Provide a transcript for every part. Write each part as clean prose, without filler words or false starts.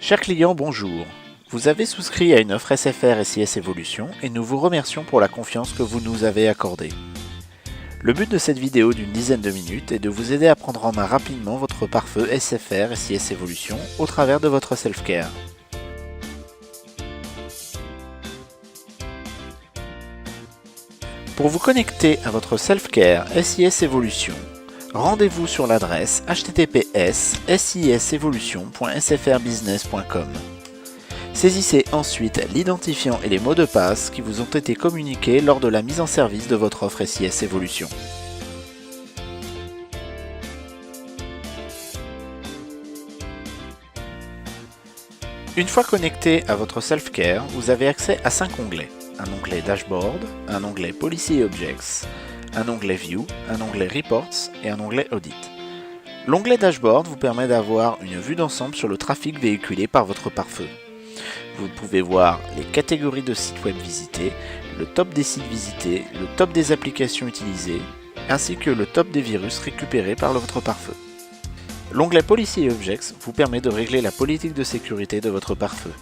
Chers clients, bonjour. Vous avez souscrit à une offre SFR SIS Evolution et nous vous remercions pour la confiance que vous nous avez accordée. Le but de cette vidéo d'une dizaine de minutes est de vous aider à prendre en main rapidement votre pare-feu SFR SIS Evolution au travers de votre self-care. Pour vous connecter à votre self-care SIS Evolution, rendez-vous sur l'adresse https://sisevolution.sfrbusiness.com. Saisissez ensuite l'identifiant et les mots de passe qui vous ont été communiqués lors de la mise en service de votre offre SIS Evolution. Une fois connecté à votre self-care, vous avez accès à 5 onglets. Un onglet Dashboard, un onglet Policy et Objects, un onglet View, un onglet Reports et un onglet Audit. L'onglet Dashboard vous permet d'avoir une vue d'ensemble sur le trafic véhiculé par votre pare-feu. Vous pouvez voir les catégories de sites web visités, le top des sites visités, le top des applications utilisées, ainsi que le top des virus récupérés par votre pare-feu. L'onglet Policy et Objects vous permet de régler la politique de sécurité de votre pare-feu.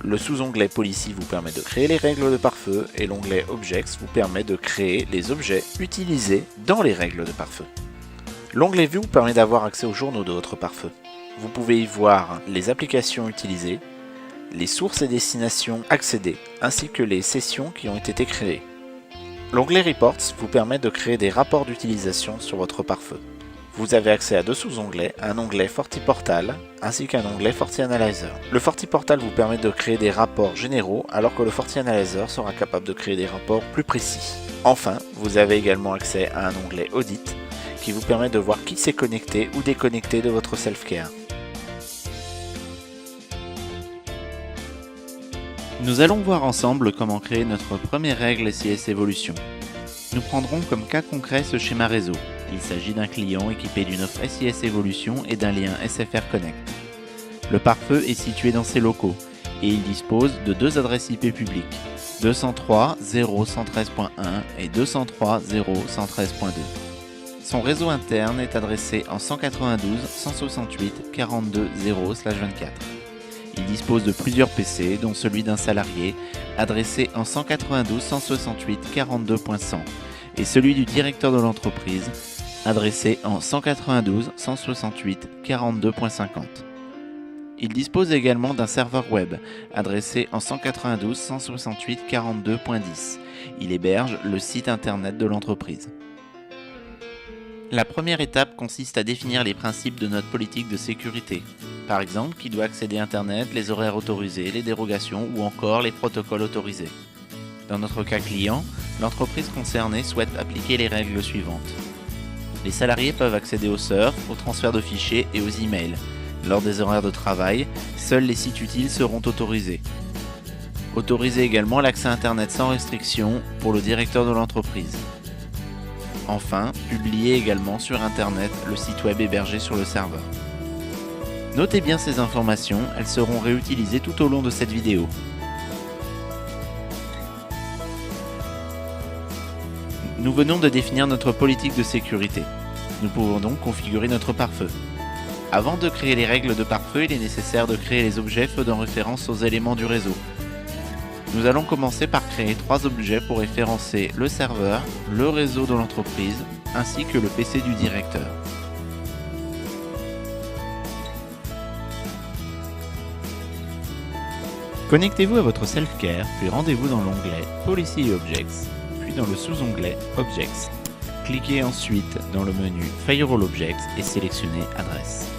Le sous-onglet Policy vous permet de créer les règles de pare-feu et l'onglet Objects vous permet de créer les objets utilisés dans les règles de pare-feu. L'onglet View vous permet d'avoir accès aux journaux de votre pare-feu. Vous pouvez y voir les applications utilisées, les sources et destinations accédées, ainsi que les sessions qui ont été créées. L'onglet Reports vous permet de créer des rapports d'utilisation sur votre pare-feu. Vous avez accès à deux sous-onglets, un onglet FortiPortal ainsi qu'un onglet FortiAnalyzer. Le FortiPortal vous permet de créer des rapports généraux alors que le FortiAnalyzer sera capable de créer des rapports plus précis. Enfin, vous avez également accès à un onglet Audit qui vous permet de voir qui s'est connecté ou déconnecté de votre self-care. Nous allons voir ensemble comment créer notre première règle SIS Evolution. Nous prendrons comme cas concret ce schéma réseau. Il s'agit d'un client équipé d'une offre SIS Evolution et d'un lien SFR Connect. Le pare-feu est situé dans ses locaux et il dispose de deux adresses IP publiques, 203.0.113.1 et 203.0.113.2. Son réseau interne est adressé en 192.168.42.0/24. Il dispose de plusieurs PC, dont celui d'un salarié, adressé en 192.168.42.100 et celui du directeur de l'entreprise, adressé en 192.168.42.50. Il dispose également d'un serveur web, adressé en 192.168.42.10. Il héberge le site internet de l'entreprise. La première étape consiste à définir les principes de notre politique de sécurité. Par exemple, qui doit accéder à Internet, les horaires autorisés, les dérogations ou encore les protocoles autorisés. Dans notre cas client, l'entreprise concernée souhaite appliquer les règles suivantes. Les salariés peuvent accéder au surf, au transfert de fichiers et aux emails. Lors des horaires de travail, seuls les sites utiles seront autorisés. Autoriser également l'accès à Internet sans restriction pour le directeur de l'entreprise. Enfin, publier également sur Internet le site web hébergé sur le serveur. Notez bien ces informations, elles seront réutilisées tout au long de cette vidéo. Nous venons de définir notre politique de sécurité. Nous pouvons donc configurer notre pare-feu. Avant de créer les règles de pare-feu, il est nécessaire de créer les objets faisant référence aux éléments du réseau. Nous allons commencer par créer 3 objets pour référencer le serveur, le réseau de l'entreprise, ainsi que le PC du directeur. Connectez-vous à votre self-care, puis rendez-vous dans l'onglet Policy et Objects, puis dans le sous-onglet Objects. Cliquez ensuite dans le menu Firewall Objects et sélectionnez Adresse.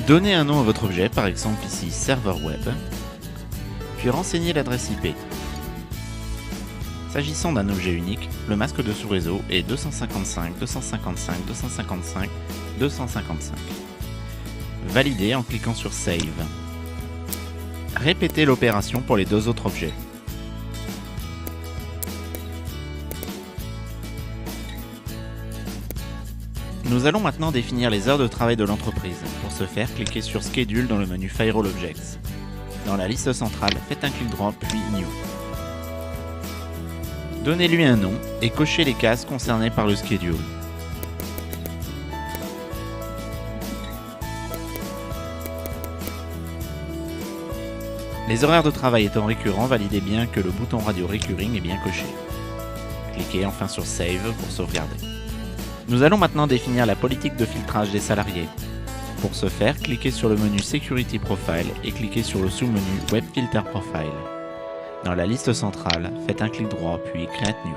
Donnez un nom à votre objet, par exemple ici Serveur Web, puis renseignez l'adresse IP. S'agissant d'un objet unique, le masque de sous-réseau est 255.255.255.255. Validez en cliquant sur Save. Répétez l'opération pour les 2 autres objets. Nous allons maintenant définir les heures de travail de l'entreprise. Pour ce faire, cliquez sur Schedule dans le menu Firewall Objects. Dans la liste centrale, faites un clic droit puis New. Donnez-lui un nom et cochez les cases concernées par le schedule. Les horaires de travail étant récurrents, validez bien que le bouton Radio Recurring est bien coché. Cliquez enfin sur Save pour sauvegarder. Nous allons maintenant définir la politique de filtrage des salariés. Pour ce faire, cliquez sur le menu Security Profile et cliquez sur le sous-menu Web Filter Profile. Dans la liste centrale, faites un clic droit puis Create New.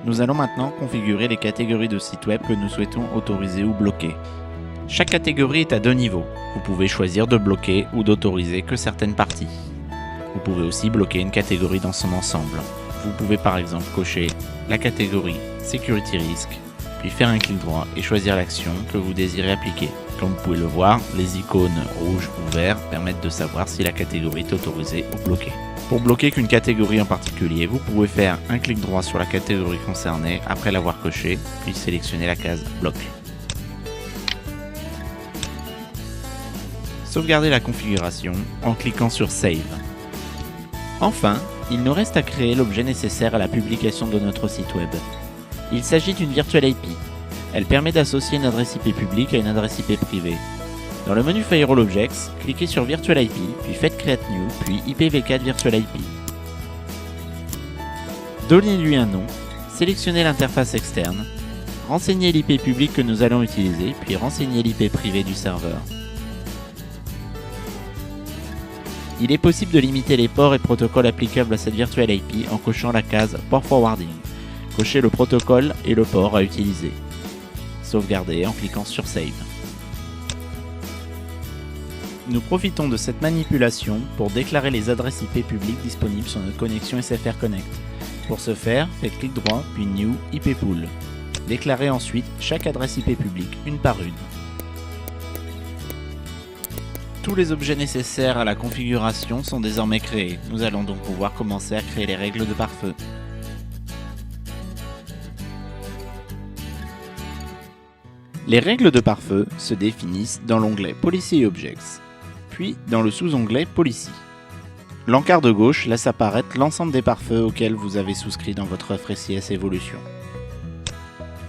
Nous allons maintenant configurer les catégories de sites web que nous souhaitons autoriser ou bloquer. Chaque catégorie est à 2 niveaux. Vous pouvez choisir de bloquer ou d'autoriser que certaines parties. Vous pouvez aussi bloquer une catégorie dans son ensemble. Vous pouvez par exemple cocher la catégorie Security Risk, puis faire un clic droit et choisir l'action que vous désirez appliquer. Comme vous pouvez le voir, les icônes rouge ou vert permettent de savoir si la catégorie est autorisée ou bloquée. Pour bloquer qu'une catégorie en particulier, vous pouvez faire un clic droit sur la catégorie concernée après l'avoir cochée, puis sélectionner la case Bloc. Sauvegardez la configuration en cliquant sur Save. Enfin, il nous reste à créer l'objet nécessaire à la publication de notre site web. Il s'agit d'une Virtual IP. Elle permet d'associer une adresse IP publique à une adresse IP privée. Dans le menu Firewall Objects, cliquez sur Virtual IP, puis faites Create New, puis IPv4 Virtual IP. Donnez-lui un nom, sélectionnez l'interface externe, renseignez l'IP public que nous allons utiliser, puis renseignez l'IP privé du serveur. Il est possible de limiter les ports et protocoles applicables à cette Virtual IP en cochant la case Port Forwarding. Cochez le protocole et le port à utiliser. Sauvegardez en cliquant sur Save. Nous profitons de cette manipulation pour déclarer les adresses IP publiques disponibles sur notre connexion SFR Connect. Pour ce faire, faites clic droit puis New IP Pool. Déclarez ensuite chaque adresse IP publique une par une. Tous les objets nécessaires à la configuration sont désormais créés. Nous allons donc pouvoir commencer à créer les règles de pare-feu. Les règles de pare-feu se définissent dans l'onglet Policy Objects, puis dans le sous-onglet Policy. L'encart de gauche laisse apparaître l'ensemble des pare-feux auxquels vous avez souscrit dans votre FreeCS Evolution.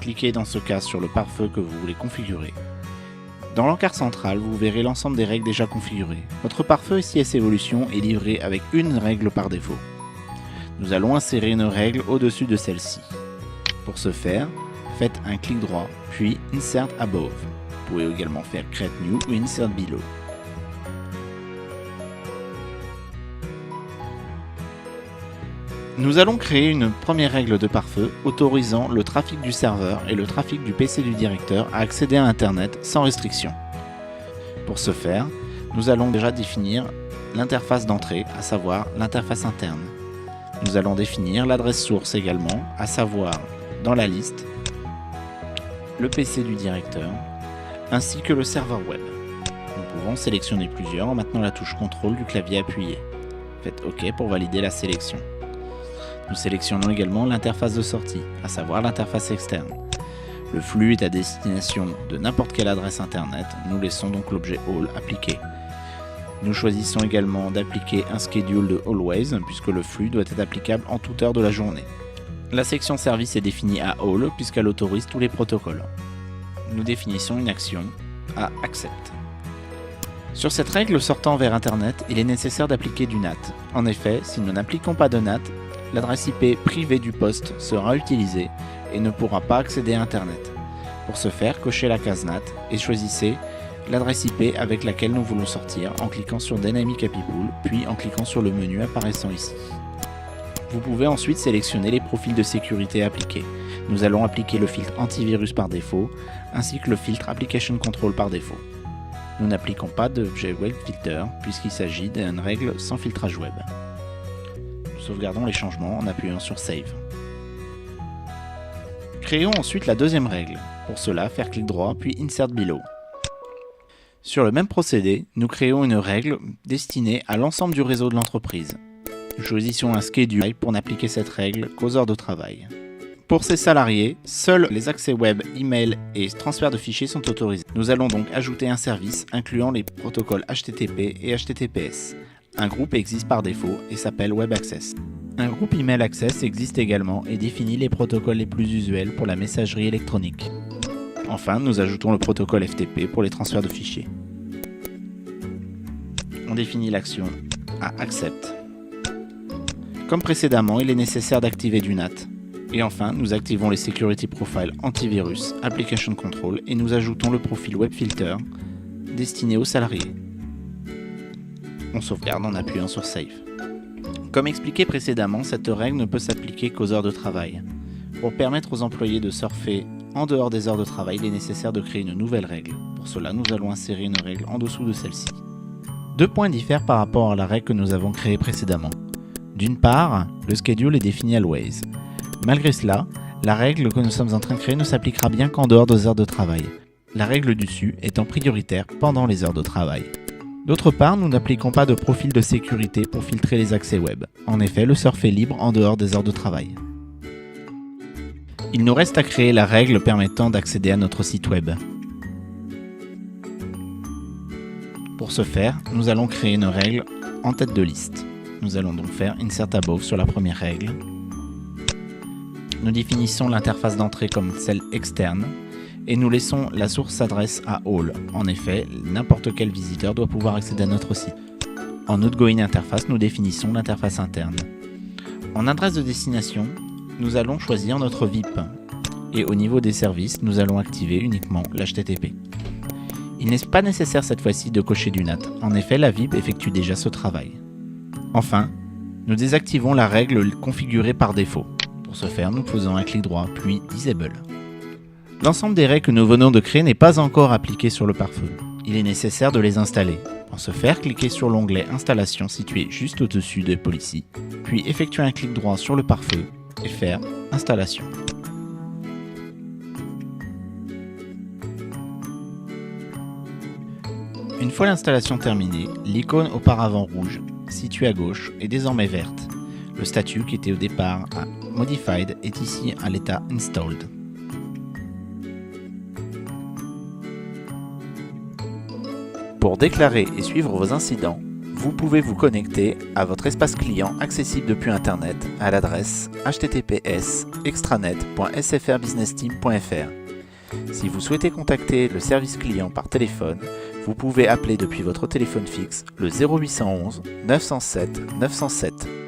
Cliquez dans ce cas sur le pare-feu que vous voulez configurer. Dans l'encart central, vous verrez l'ensemble des règles déjà configurées. Votre pare-feu SIS Evolution est livré avec une règle par défaut. Nous allons insérer une règle au-dessus de celle-ci. Pour ce faire, faites un clic droit, puis Insert Above. Vous pouvez également faire Create New ou Insert Below. Nous allons créer une première règle de pare-feu autorisant le trafic du serveur et le trafic du PC du directeur à accéder à Internet sans restriction. Pour ce faire, nous allons déjà définir l'interface d'entrée, à savoir l'interface interne. Nous allons définir l'adresse source également, à savoir dans la liste, le PC du directeur, ainsi que le serveur web. Nous pouvons sélectionner plusieurs en maintenant la touche CTRL du clavier appuyé. Faites OK pour valider la sélection. Nous sélectionnons également l'interface de sortie, à savoir l'interface externe. Le flux est à destination de n'importe quelle adresse internet, nous laissons donc l'objet All appliqué. Nous choisissons également d'appliquer un schedule de Always, puisque le flux doit être applicable en toute heure de la journée. La section service est définie à All, puisqu'elle autorise tous les protocoles. Nous définissons une action à Accept. Sur cette règle sortant vers Internet, il est nécessaire d'appliquer du NAT. En effet, si nous n'appliquons pas de NAT, l'adresse IP privée du poste sera utilisée et ne pourra pas accéder à Internet. Pour ce faire, cochez la case NAT et choisissez l'adresse IP avec laquelle nous voulons sortir en cliquant sur Dynamic API Pool, puis en cliquant sur le menu apparaissant ici. Vous pouvez ensuite sélectionner les profils de sécurité appliqués. Nous allons appliquer le filtre antivirus par défaut, ainsi que le filtre Application Control par défaut. Nous n'appliquons pas d'objet Web Filter, puisqu'il s'agit d'une règle sans filtrage web. Sauvegardons les changements en appuyant sur Save. Créons ensuite la deuxième règle. Pour cela, faire clic droit puis Insert Below. Sur le même procédé, nous créons une règle destinée à l'ensemble du réseau de l'entreprise. Nous choisissons un schedule pour n'appliquer cette règle qu'aux heures de travail. Pour ces salariés, seuls les accès web, email et transfert de fichiers sont autorisés. Nous allons donc ajouter un service incluant les protocoles HTTP et HTTPS. Un groupe existe par défaut et s'appelle Web Access. Un groupe Email Access existe également et définit les protocoles les plus usuels pour la messagerie électronique. Enfin, nous ajoutons le protocole FTP pour les transferts de fichiers. on définit l'action à Accept. Comme précédemment, il est nécessaire d'activer du NAT. Et enfin, nous activons les Security Profiles Antivirus, Application Control et nous ajoutons le profil Web Filter destiné aux salariés. On sauvegarde en appuyant sur Save. Comme expliqué précédemment, cette règle ne peut s'appliquer qu'aux heures de travail. Pour permettre aux employés de surfer en dehors des heures de travail, il est nécessaire de créer une nouvelle règle. Pour cela, nous allons insérer une règle en dessous de celle-ci. Deux points diffèrent par rapport à la règle que nous avons créée précédemment. D'une part, le schedule est défini always. Malgré cela, la règle que nous sommes en train de créer ne s'appliquera bien qu'en dehors des heures de travail, la règle du dessus étant prioritaire pendant les heures de travail. D'autre part, nous n'appliquons pas de profil de sécurité pour filtrer les accès web. En effet, le surf est libre en dehors des heures de travail. Il nous reste à créer la règle permettant d'accéder à notre site web. Pour ce faire, nous allons créer une règle en tête de liste. Nous allons donc faire Insert Above sur la première règle. Nous définissons l'interface d'entrée comme celle externe et nous laissons la source adresse à All. En effet, n'importe quel visiteur doit pouvoir accéder à notre site. En Outgoing Interface, nous définissons l'interface interne. En adresse de destination, nous allons choisir notre VIP. Et au niveau des services, nous allons activer uniquement l'HTTP. Il n'est pas nécessaire cette fois-ci de cocher du NAT. En effet, la VIP effectue déjà ce travail. Enfin, nous désactivons la règle configurée par défaut. Pour ce faire, nous faisons un clic droit, puis Disable. L'ensemble des règles que nous venons de créer n'est pas encore appliqué sur le pare-feu. Il est nécessaire de les installer. Pour ce faire, cliquez sur l'onglet Installation situé juste au-dessus de Policy, puis effectuez un clic droit sur le pare-feu et faire Installation. Une fois l'installation terminée, l'icône auparavant rouge, située à gauche, est désormais verte. Le statut qui était au départ à Modified est ici à l'état Installed. Pour déclarer et suivre vos incidents, vous pouvez vous connecter à votre espace client accessible depuis Internet à l'adresse https://extranet.sfrbusinessteam.fr. Si vous souhaitez contacter le service client par téléphone, vous pouvez appeler depuis votre téléphone fixe le 0811 907 907.